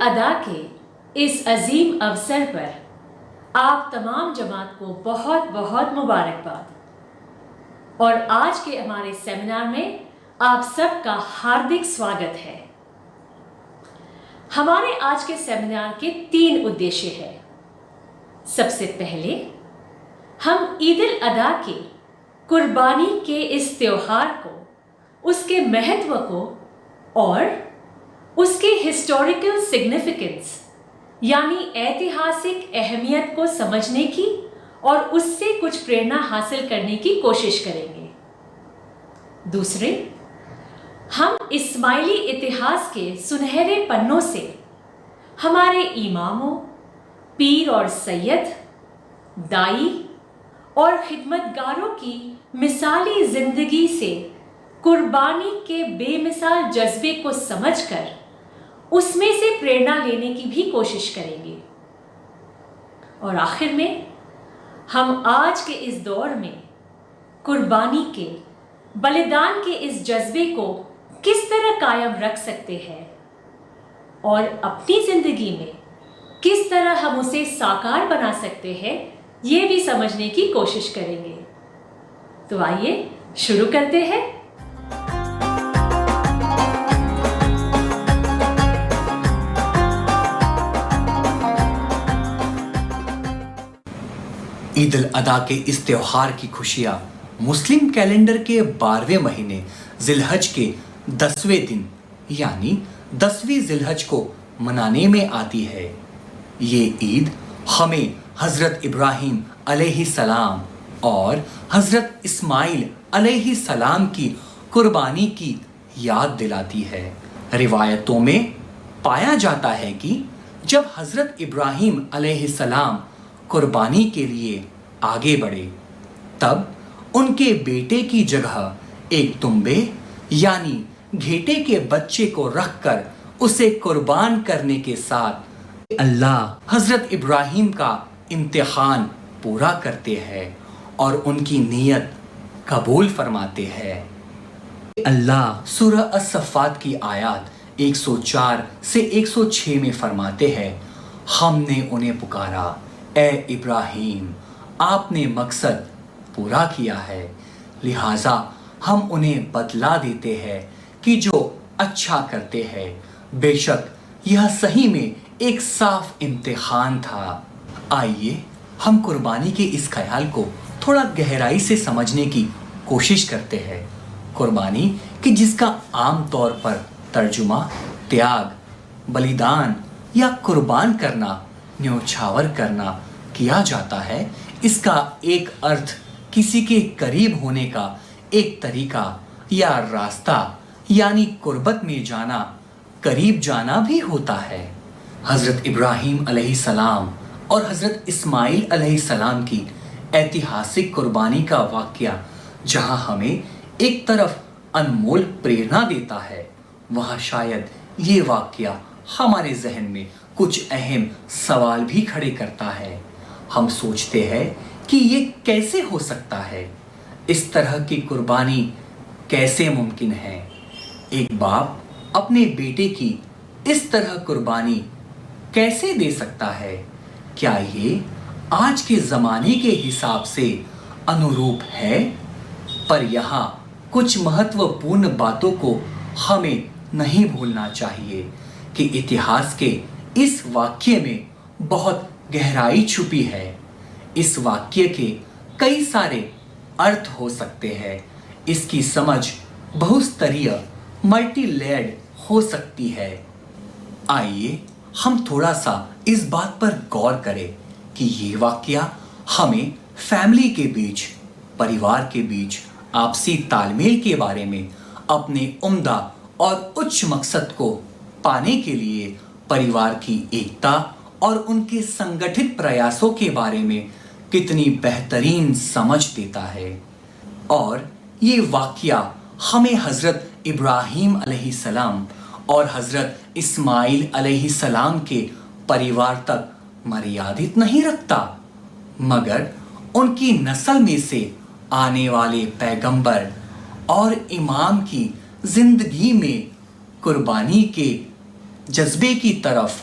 الاضحیٰ کے اس عظیم اوسر پر آپ تمام جماعت کو بہت بہت مبارکباد اور آج کے ہمارے سیمینار میں آپ سب کا ہاردک سواگت ہے۔ ہمارے آج کے سیمینار کے 3 ادیشیہ ہیں۔ سب سے پہلے ہم عید الاضحیٰ کے قربانی کے اس تہوار کو، اس کے مہتو کو اور اس کے ہسٹوریکل سگنیفیکنس یعنی ایتہاسک اہمیت کو سمجھنے کی اور اس سے کچھ پریرنا حاصل کرنے کی کوشش کریں گے۔ دوسرے، ہم اسماعیلی اتہاس کے سنہرے پنوں سے ہمارے اماموں، پیر اور سید، دائی اور خدمتگاروں کی مثالی زندگی سے قربانی کے بے مثال جذبے کو سمجھ کر اس میں سے پریرنا لینے کی بھی کوشش کریں گے۔ اور آخر میں ہم آج کے اس دور میں قربانی کے، بلیدان کے اس جذبے کو کس طرح قائم رکھ سکتے ہیں اور اپنی زندگی میں کس طرح ہم اسے ساکار بنا سکتے ہیں، یہ بھی سمجھنے کی کوشش کریں گے۔ تو آئیے شروع کرتے ہیں۔ عید الاضحیٰ کے اس تہوار کی خوشیاں مسلم کیلنڈر کے 12ویں مہینے ذی الحج کے 10ویں دن یعنی 10ویں ذی الحج کو منانے میں آتی ہے۔ یہ عید ہمیں حضرت ابراہیم علیہ السلام اور حضرت اسماعیل علیہ السلام کی قربانی کی یاد دلاتی ہے۔ روایتوں میں پایا جاتا ہے کہ جب حضرت ابراہیم علیہ السلام قربانی کے لیے آگے بڑھے تب ان کے بیٹے کی جگہ ایک تنبے یعنی گھیٹے کے بچے کو رکھ کر اسے قربان کرنے کے ساتھ اللہ حضرت ابراہیم کا امتحان پورا کرتے ہیں اور ان کی نیت قبول فرماتے ہیں۔ اللہ سورہ الصفات کی آیات 104 سے 106 میں فرماتے ہیں، ہم نے انہیں پکارا، اے ابراہیم آپ نے مقصد پورا کیا ہے، لہٰذا ہم انہیں بتلا دیتے ہیں کہ جو اچھا کرتے ہیں، بے شک یہ صحیح میں ایک صاف امتحان تھا۔ آئیے ہم قربانی کے اس خیال کو تھوڑا گہرائی سے سمجھنے کی کوشش کرتے ہیں۔ قربانی کہ جس کا عام طور پر ترجمہ تیاگ، بلیدان یا قربان کرنا، نیوچھاور کرنا کیا جاتا ہے، اس کا ایک ارتھ کسی کے قریب ہونے کا ایک طریقہ یا راستہ یعنی قربت میں جانا، قریب جانا بھی ہوتا ہے۔ حضرت ابراہیم علیہ السلام اور حضرت اسماعیل علیہ السلام کی ایتہاسک قربانی کا واقعہ جہاں ہمیں ایک طرف انمول پریرنا دیتا ہے، وہاں شاید یہ واقعہ ہمارے ذہن میں کچھ اہم سوال بھی کھڑے کرتا ہے۔ ہم سوچتے ہیں کہ یہ کیسے ہو سکتا ہے؟ اس طرح کی قربانی کیسے ممکن ہے؟ ایک باپ اپنے بیٹے کی اس طرح قربانی کیسے دے سکتا ہے؟ کیا یہ آج کے زمانے کے حساب سے انوروپ ہے؟ پر یہاں کچھ مہتوپورن باتوں کو ہمیں نہیں بھولنا چاہیے کہ اتہاس کے اس واقعے میں بہت گہرائی چھپی ہے۔ اس واقعے کے کئی سارے ارتھ ہو سکتے ہیں، اس کی سمجھ بہستریہ ملٹی لیئرڈ ہو سکتی ہے۔ آئیے ہم تھوڑا سا اس بات پر غور کریں کہ یہ واقعہ ہمیں فیملی کے بیچ، پریوار کے بیچ آپسی تال میل کے بارے میں، اپنے عمدہ اور اچ مقصد کو پانے کے لیے پریوار کی ایکتا اور ان کے سنگٹھت پریاسوں کے بارے میں کتنی بہترین سمجھ دیتا ہے۔ اور یہ واقعہ ہمیں حضرت ابراہیم علیہ السلام اور حضرت اسماعیل علیہ السلام کے پریوار تک مریادت نہیں رکھتا، مگر ان کی نسل میں سے آنے والے پیغمبر اور امام کی زندگی میں قربانی کے جذبے کی طرف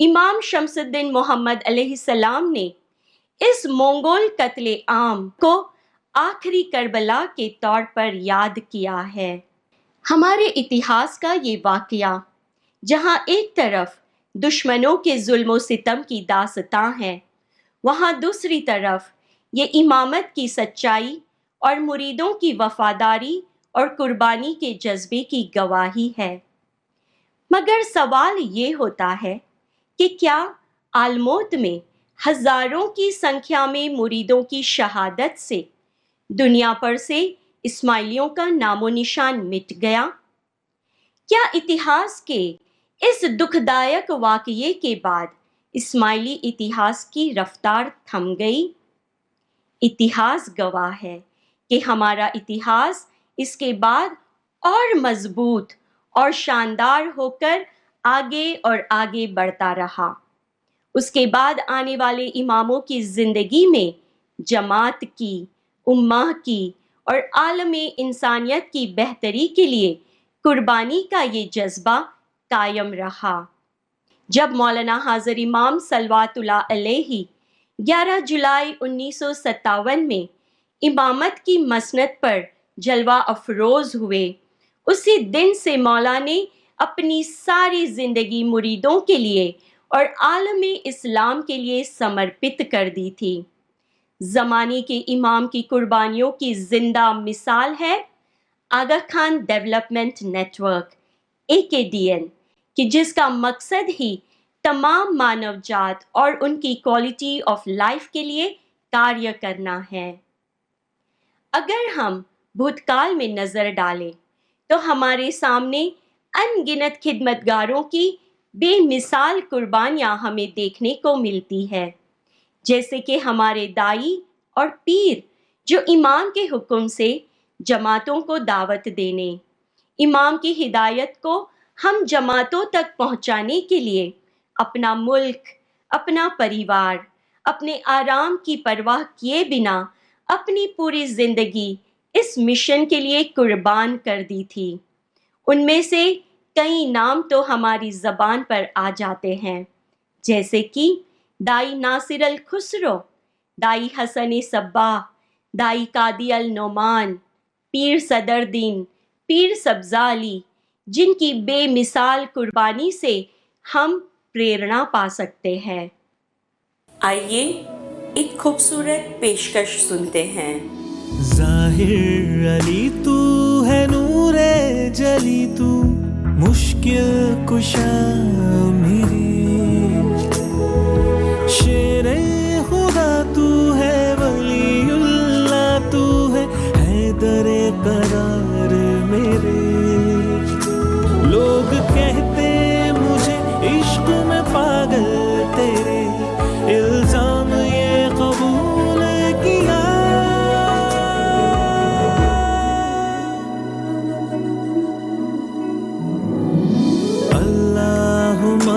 امام شمس الدین محمد علیہ السلام نے اس منگول قتل عام کو آخری کربلا کے طور پر یاد کیا ہے۔ ہمارے اتہاس کا یہ واقعہ جہاں ایک طرف دشمنوں کے ظلم و ستم کی داستاں ہے، وہاں دوسری طرف یہ امامت کی سچائی اور مریدوں کی وفاداری اور قربانی کے جذبے کی گواہی ہے۔ مگر سوال یہ ہوتا ہے کہ کیا آلموت میں ہزاروں کی سنکھیا میں مریدوں کی شہادت سے دنیا پر سے اسماعیلیوں کا نام و نشان مٹ گیا؟ کیا اتہاس کے اس دکھ دائق واقعے کے بعد اسماعیلی اتہاس کی رفتار تھم گئی؟ اتہاس گواہ ہے کہ ہمارا اتہاس اس کے بعد اور مضبوط اور شاندار ہو کر آگے اور آگے بڑھتا رہا۔ اس کے بعد آنے والے اماموں کی زندگی میں جماعت کی، امہ کی اور عالم انسانیت کی بہتری کے لیے قربانی کا یہ جذبہ قائم رہا۔ جب مولانا حاضر امام صلوات اللہ علیہ 11 جولائی 1957 میں امامت کی مسند پر جلوہ افروز ہوئے، اسی دن سے مولا نے اپنی ساری زندگی مریدوں کے لیے اور عالم اسلام کے لیے سمرپت کر دی تھی۔ زمانے کے امام کی قربانیوں کی زندہ مثال ہے Aga Khan development network AKDN، کہ جس کا مقصد ہی تمام مانو جات اور ان کی کوالٹی آف لائف کے لیے کاریہ کرنا ہے۔ اگر ہم بھوتکال میں نظر ڈالیں تو ہمارے سامنے ان گنت خدمتگاروں کی بے مثال قربانیاں ہمیں دیکھنے کو ملتی ہے، جیسے کہ ہمارے دائی اور پیر جو امام کے حکم سے جماعتوں کو دعوت دینے، امام کی ہدایت کو ہم جماعتوں تک پہنچانے کے لیے اپنا ملک، اپنا پریوار، اپنے آرام کی پرواہ کیے بنا اپنی پوری زندگی اس مشن کے لیے قربان کر دی تھی۔ ان میں سے کئی نام تو ہماری زبان پر آ جاتے ہیں، جیسے کہ دائی ناصر الخسرو، دائی حسن صباح، دائی قادی النعمان، پیر صدر دین، پیر سبزہ علی، جن کی بے مثال قربانی سے ہم پریرنا پا سکتے ہیں۔ آئیے ایک خوبصورت پیشکش سنتے ہیں۔ ظاہر علی تو ہے نور جلی، تو مشکل کشا میری، شیر خدا تو ہے ولی اللہ، تو ہے حیدر قرار میرے۔ لوگ کہتے مجھے عشق میں پاگل، تیرے الزام یہ قبول کیا۔ اللہم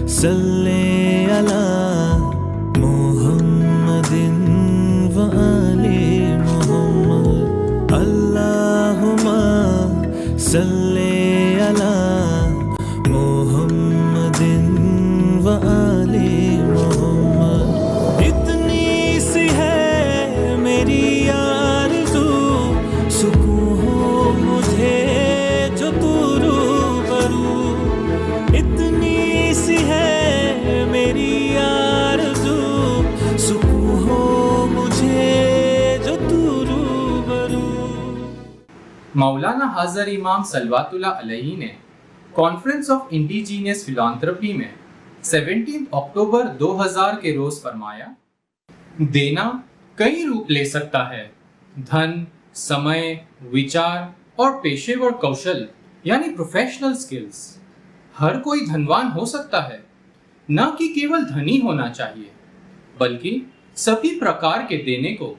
صلی علی محمد و آل محمد، اللہم صلی علی محمد و آل محمد۔ اتنی سی ہے میری آرزو، سکون ہو مجھے جو تو روبرو، اتنی سی ہے میری آرزو، سکون ہو مجھے جو تو روبرو۔ مولانا حاضر امام صلوات اللہ علیہ نے کانفرنس آف انڈیجینس فلانتھرپی میں 17 اکتوبر 2000 کے روز فرمایا، دینا کئی روپ لے سکتا ہے، دھن، سمے، وچار اور پیشے ور کوشل یعنی پروفیشنل سکلز۔ ہر کوئی دھنوان ہو سکتا ہے، نہ کہ کیول دھنی ہونا چاہیے، بلکہ سبھی پرکار کے دینے کو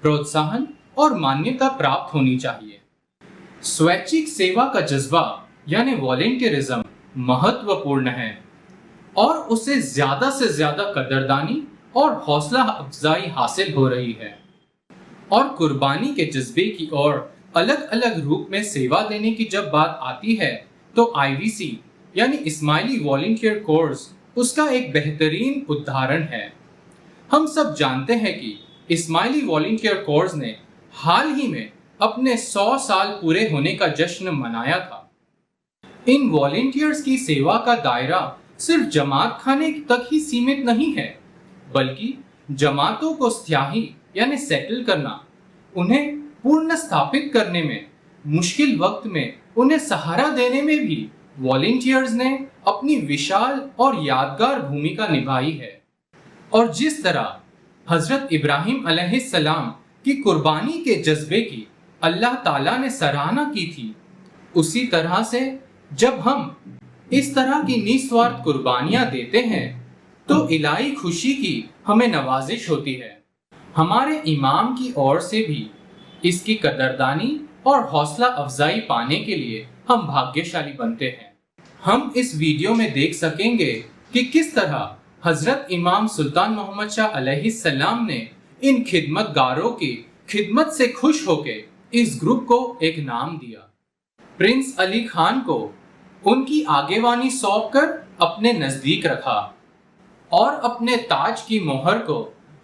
پروتساہن اور مانیتا پراپت ہونی چاہیے۔ سویچک سیوا کا جذبہ یعنی والنٹیرزم مہتوپورن ہے، اور اسے زیادہ سے زیادہ قدردانی اور حوصلہ افزائی حاصل ہو رہی ہے، اور قربانی کے جذبے کی اور الگ الگ روپ میں سیوا دینے کی جب بات آتی ہے تو IVC یعنی اسماعیلی والنٹیئر کورس اس کا ایک بہترین ادھارن ہے۔ ہم سب جانتے ہیں کہ اسماعیلی والنٹیئر کورز نے حال ہی میں اپنے 100 سال پورے ہونے کا جشن منایا تھا۔ ان والنٹیئرز کی سیوا کا دائرہ صرف جماعت کھانے تک ہی سیمت نہیں ہے، بلکہ جماعتوں کو سیاحی یعنی سیٹل کرنا، انہیں پورن استھاپت کرنے میں، مشکل وقت میں انہیں سہارا دینے میں بھی والنٹیئرز نے اپنی وشال اور یادگار بھومکا نبھائی ہے۔ اور جس طرح حضرت ابراہیم علیہ السلام کی قربانی کے جذبے کی اللہ تعالیٰ نے سراہنا کی تھی، اسی طرح سے جب ہم اس طرح کی نسوارتھ قربانیاں دیتے ہیں تو الہی خوشی کی ہمیں نوازش ہوتی ہے۔ ہمارے امام کی اور سے بھی اس کی قدردانی اور حوصلہ افزائی پانے کے لیے ہم بھاگیشالی بنتے ہیں۔ ہم اس ویڈیو میں دیکھ سکیں گے کہ کس طرح حضرت امام سلطان محمد شاہ علیہ السلام نے ان خدمت گاروں کی خدمت سے خوش ہو کے اس گروپ کو ایک نام دیا۔ پرنس علی خان کو ان کی آگیوانی سونپ کر اپنے نزدیک رکھا اور اپنے تاج کی مہر کو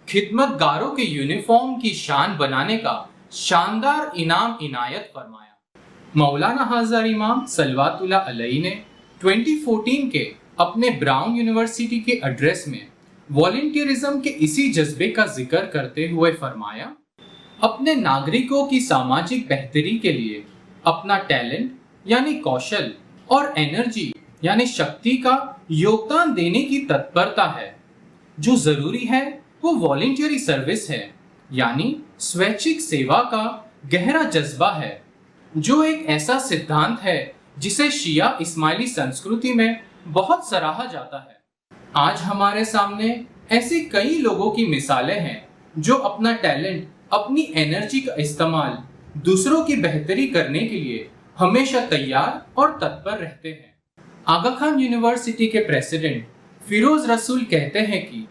خدمت گاروں کے یونیفارم کی شان بنانے کا شاندار انعام عنایت فرمایا۔ مولانا حاضر امام صلوات اللہ علیہ نے 2014 کے اپنے براؤن یونیورسٹی کے ایڈریس میں والنٹیئرزم کے اسی جذبے کا ذکر کرتے ہوئے فرمایا، اپنے ناگرکوں کی سماجک بہتری کے لیے اپنا ٹیلنٹ یعنی کوشل اور انرجی یعنی شکتی کا یوگدان دینے کی تتپرتا ہے۔ جو ضروری ہے وہ والنٹیئری سروس ہے، یعنی سویچھک سیوا کا گہرا جذبہ ہے، جو ایک ایسا سدھانت ہے جسے شیعہ اسماعیلی سنسکرتی میں بہت سراہا جاتا ہے۔ آج ہمارے سامنے ایسے کئی لوگوں کی مثالیں ہیں جو اپنا ٹیلنٹ، اپنی انرجی کا استعمال دوسروں کی بہتری کرنے کے لیے ہمیشہ تیار اور تتپر رہتے ہیں۔ آغا خان یونیورسٹی کے پریزیڈنٹ فیروز رسول کہتے ہیں کہ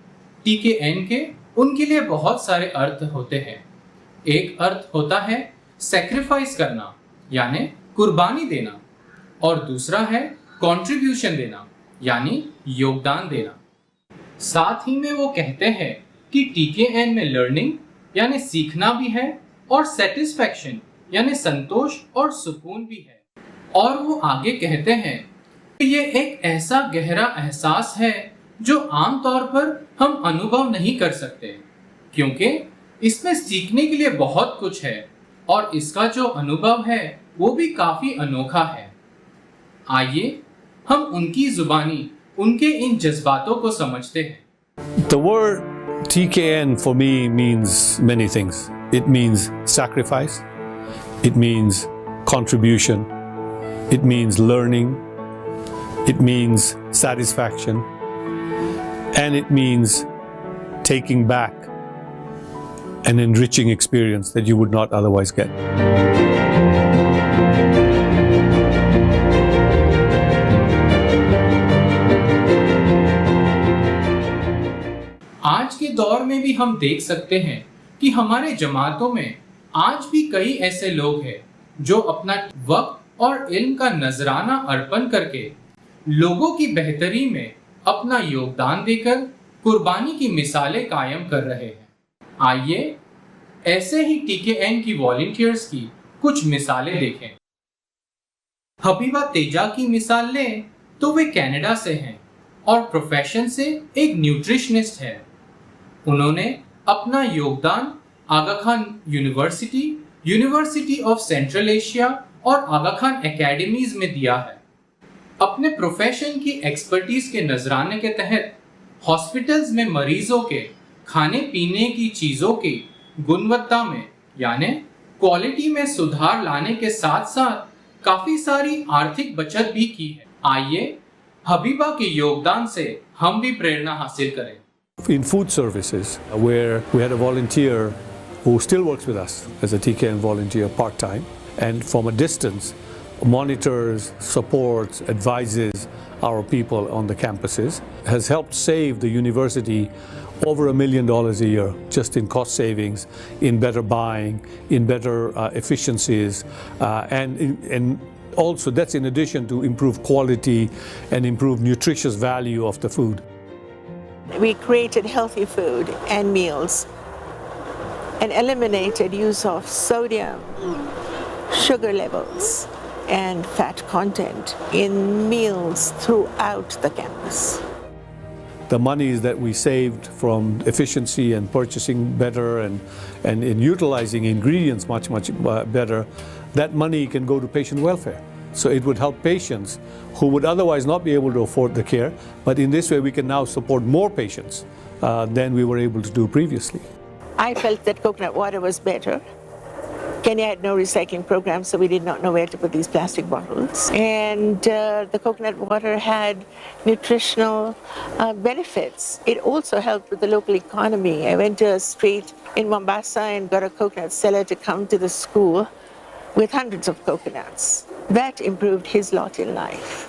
TKN کے ان کے لیے بہت سارے ارتھ ہوتے ہیں۔ ایک ارتھ ہوتا ہے سیکریفائس کرنا یعنی قربانی دینا، اور دوسرا ہے کنٹریبیوشن دینا یعنی یوگدان دینا۔ ساتھ ہی میں وہ کہتے ہیں کہ TKN میں لرننگ یعنی سیکھنا بھی ہے اور سیٹسفیکشن یعنی سنتوش اور سکون بھی ہے۔ اور وہ آگے کہتے ہیں کہ یہ ایک ایسا گہرا احساس ہے جو عام طور پر ہم انوبھو نہیں کر سکتے، کیونکہ اس میں سیکھنے کے لیے بہت کچھ ہے اور اس کا جو انوبھو ہے وہ بھی کافی انوکھا ہے۔ آئیے ہم ان کی زبانی ان کے ان جذباتوں کو سمجھتے ہیں۔ The word TKN for me means many things. It means sacrifice, it means contribution, it means learning, it means satisfaction, and it means taking back an enriching experience that you would not otherwise get. آج کے دور میں بھی ہم دیکھ سکتے ہیں کہ ہمارے جماعتوں میں آج بھی کئی ایسے لوگ ہیں جو اپنا وقت اور علم کا نذرانہ ارپن کر کے لوگوں کی بہتری میں اپنا یوگدان دے کر قربانی کی مثالیں قائم کر رہے ہیں۔ آئیے ایسے ہی TKN کی والنٹیئرز کی کچھ مثالیں دیکھیں۔ حبیبہ تیجا کی مثال لیں تو وہ کینیڈا سے ہیں اور پروفیشن سے ایک نیوٹریشنسٹ ہے۔ انہوں نے اپنا یوگدان Aga Khan University, University of Central Asia اور آغا خان اکیڈمیز میں دیا ہے۔ اپنے پروفیشن کی ایکسپرٹیز کے نذرانے کے تحت ہاسپٹلز میں مریضوں کے کھانے پینے کی چیزوں کی گنوتا میں یعنی کوالٹی میں سدھار لانے کے ساتھ ساتھ کافی ساری آرتھک بچت بھی کی ہے۔ آئیے حبیبہ کے یوگدان سے ہم بھی پریرنا حاصل کریں۔ In food services, where we had a volunteer who still works with us as a TKN volunteer part-time, and from a distance monitors, supports, advises our people on the campuses, has helped save the university over $1 million a year just in cost savings, in better buying, in better efficiencies, and also that's in addition to improved quality and improved nutritious value of the food. We created healthy food and meals and eliminated use of sodium, sugar levels, and fat content in meals throughout the campus. The monies that we saved from efficiency and purchasing better and in utilizing ingredients much better, that money can go to patient welfare. So it would help patients who would otherwise not be able to afford the care, but in this way we can now support more patients than we were able to do previously. I felt that coconut water was better. Kenya had no recycling program, so we did not know where to put these plastic bottles. And the coconut water had nutritional benefits. It also helped with the local economy. I went to a street in Mombasa and got a coconut seller to come to the school with hundreds of coconuts. That improved his lot in life.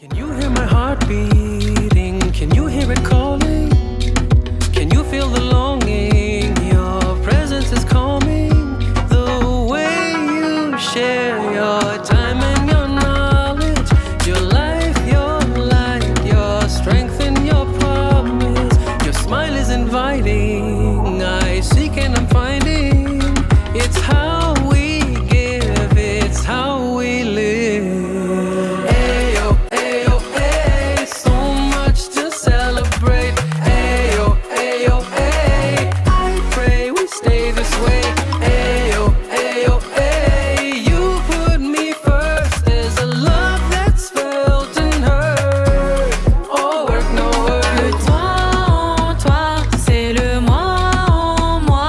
Can you hear my heart beating? Can you hear it calling? Can you feel the longing? Your presence is calming. The way you share your time and your knowledge, your life, your light, your strength and your promise. Your smile is inviting. I seek and I'm finding. It's how we give, it's how we live. Ayo, ayo, ay, so much to celebrate. Ayo, ayo, ay, I pray we stay this way. Ayo, ayo, ay, you put me first. There's a love that's felt and heard. Oh, work, no word. Le toi en toi, c'est le moi en moi.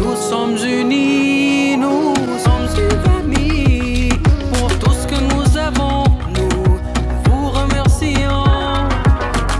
nous sommes unis, nous sommes une famille. Pour tout ce que nous avons, nous vous remercions.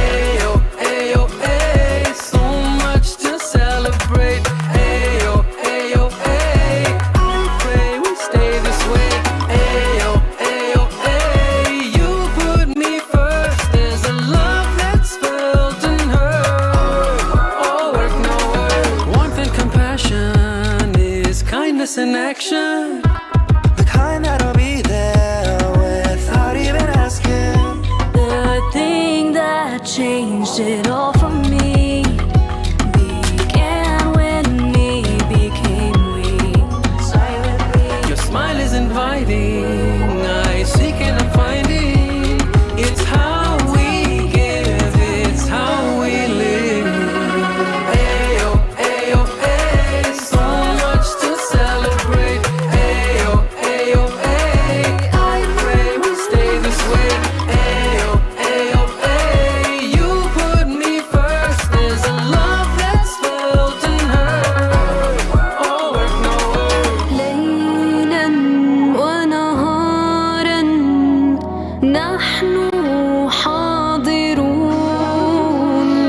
Ayo, ayo, ay, so much to celebrate. Ayo, ayo, ay, I pray we stay this way. Ayo, ayo, ay, you put me first. There's a love that's felt and heard. Oh, work, no word. Warmth and compassion is kindness in action. The kind that'll be there without even asking. The thing that changed it all for me began when me became we. Silently. Your smile is inviting. I seek and I'm finding. It's how we give, it's how we live. Ayo, ayo, ay, so much to celebrate. Ayo, ayo, ay, I pray we stay this way. Ayo, ayo, ay, you put me first. There's a love that's felt and heard. Oh, work, no word. ليلا ونهارا نحن حاضرون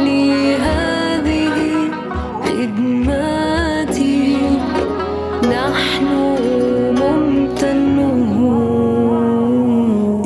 لهذه خدماتي نحن ممتنون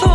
100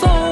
100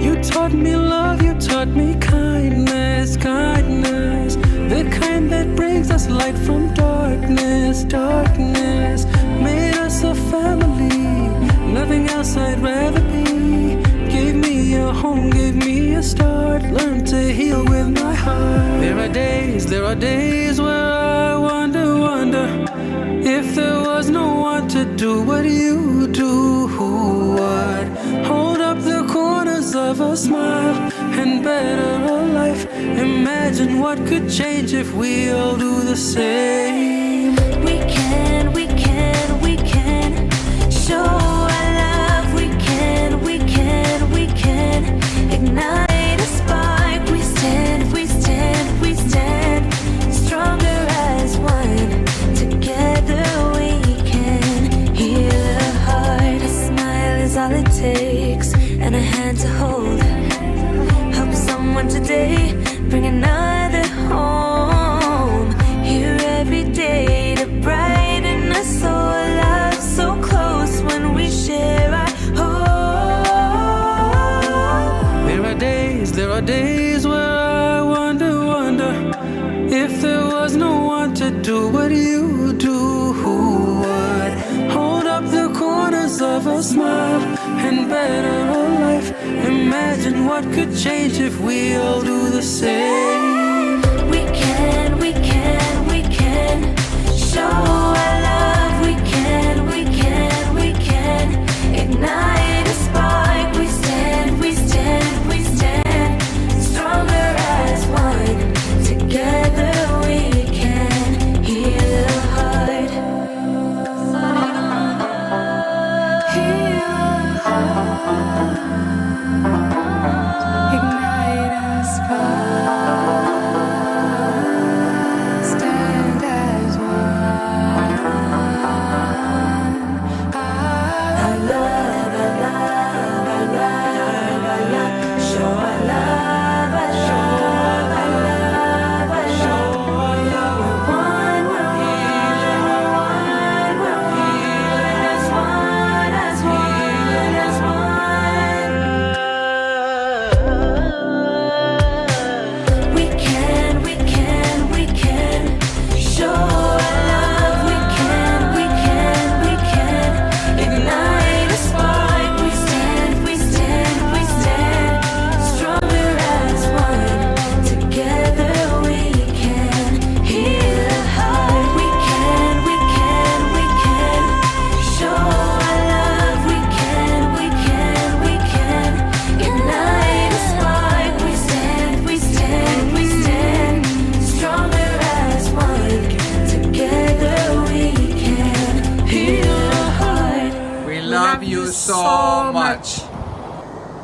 You taught me love, you taught me kindness, kindness, the kind that brings us light from darkness, darkness, made us a family, nothing else I'd rather be, gave me a home, gave me a start, learned to heal with my heart. There are days where I wonder, if there was no one to do what you do, who would hold up the corners of a smile and better a life. Imagine what could change if we all do the same. We can show our love. We can ignite a spark. We stand stronger as one. Together we can heal a heart. A smile is all it takes, and a what you do. Who would hold up the corners of a smile and better our life? Imagine what could change if we all do the same. We can show our love. We can ignite a spark. We stand stronger as one. Together we can heal the heart. Heal the heart. Ignite a spark. Stand as one. Our love, show our love, show our love. We're one, we're as one, as one. We can show our love. We can ignite a spark. We stand stronger as one. Together we can heal the heart. We can show our love. We can ignite a spark. We stand stronger as one. Together we can heal the heart. We love you so much.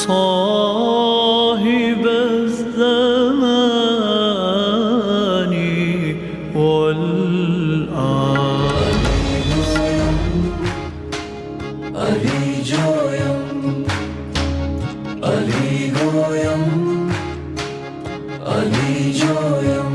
صاحب الزمان والآن Ali Joyam Ali Goyam Ali Joyam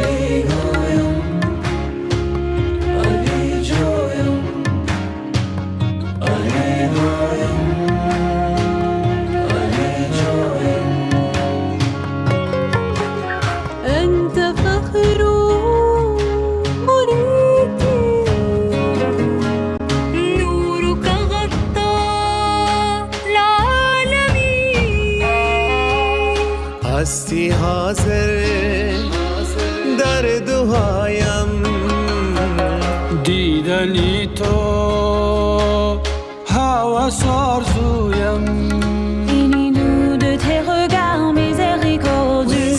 Ali Goyam Ali Joyam Ali Goyam Ali Joyam أنت فخر مريدي نورك غطى العالمين هستی حاضر در دعایم دیدنی تو هوس آرزویم Il nous de tes regards miséricordieux.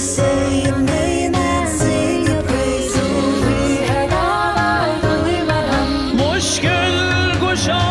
مشکل گشا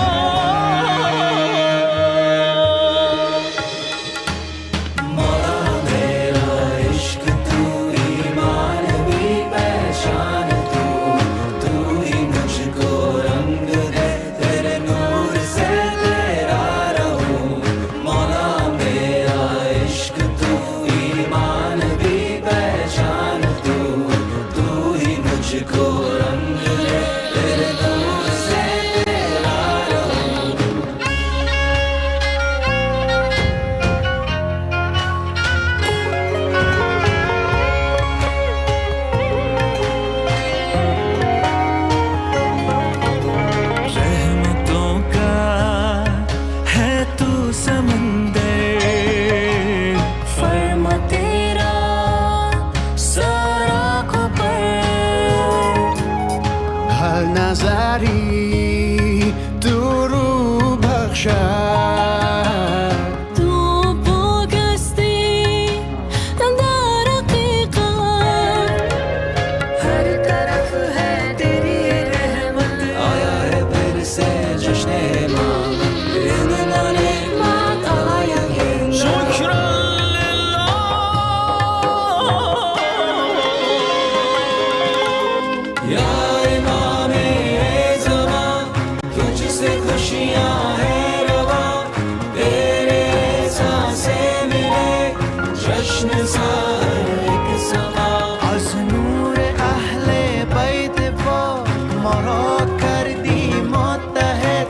جشن سار ایک سما از نور اهل بیت با ما را کردی متحد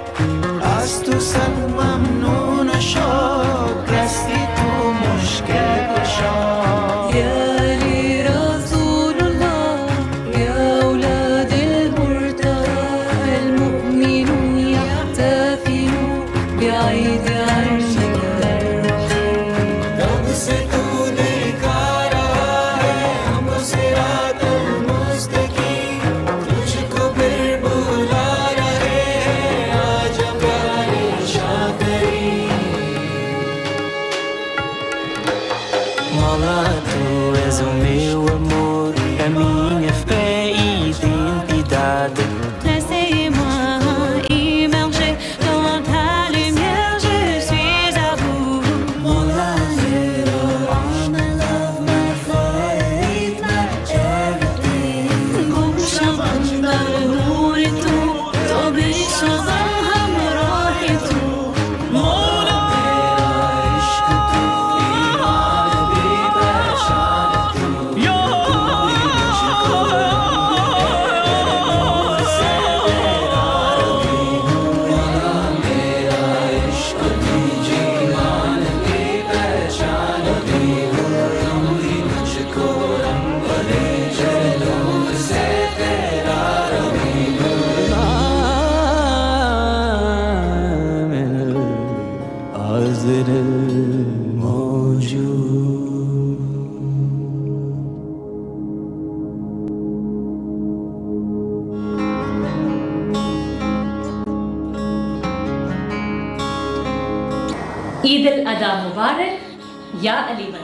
از تو صد ممنون و شکر هستی تو مشکل گشا عید الاضحیٰ مبارک یا علی